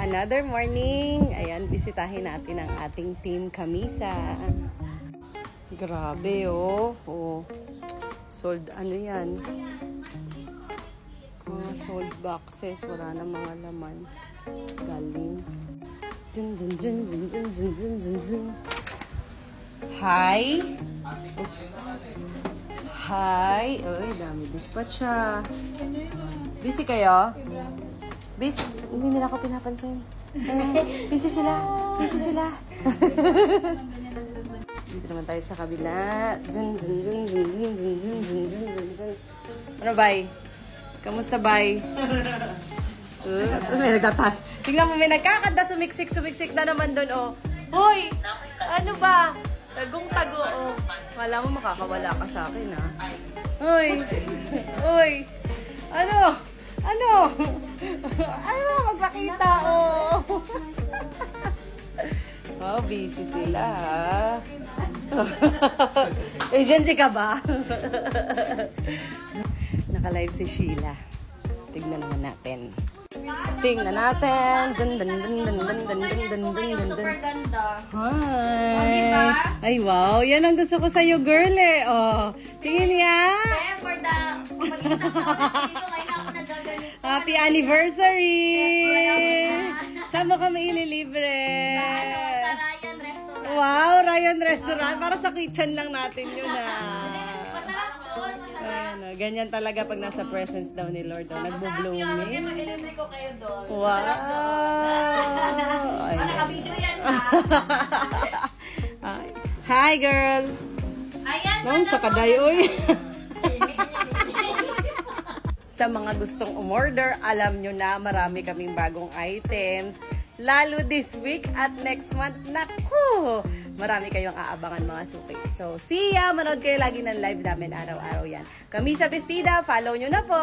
Another morning. Ayan, bisitahin natin ang ating team Camisa. Grabe, oh. Oh. Sold, ano yan? Sold boxes. Wala na mga laman. Galing. Dun, dun, dun, dun, dun, dun, dun, dun, dun. Hi. Oops. Hi. Uy, dami dispatch siya. Busy kayo? Busy? Hindi nila ako pinapansin. Busy sila. Busy sila. Dito naman tayo sa kabila. Dun, dun, dun, dun, dun, dun, dun, dun, dun, dun, dun. Ano, bay? Kamusta, bay? May nagtatag. Tingnan mo, may nagkakanda, sumiksik na naman doon, oh. Hoy! Ano ba? Tagong-tago, oh. Wala mo makakawala ka sa akin, ha? Hoy! Hoy! Ano? Ano? Ano? Magpakita, oh. Oh, busy sila, ha? Agency ka ba? Naka-live si Sheila. Tignan naman natin. Tingnan natin. Dun, dun, dun, dun, dun, dun, dun, dun, dun, dun. Super ganda. Hi. Ay, wow. Yan ang gusto ko sa'yo, girl, eh. Oh, tingin yan. Kaya for the, pag-isang oras dito, ngayon ako nagaganito. Happy anniversary! Saan mo kami ililibre? Sa Ryan Restaurant. Wow, Ryan Restaurant. Para sa kitchen lang natin yun, ah. Masarap doon, masarap. Ano, ganyan talaga pag nasa presence daw ni Lord. Oh, Masarap yun. Kaya nagbo-blooming. mag-electric ko kayo doon. Wow. Masarap doon. Ay, Naka-video yan, ha? Hi, girl. Ayan, Noon sa kaday, oy. Sa mga gustong umorder, alam nyo na marami kaming bagong items. Lalo this week at next month. Naku! Marami kayong aabangan mga suki. So, see ya! Manood kayo lagi ng live namin araw-araw yan. Camisa Vestida, follow nyo na po!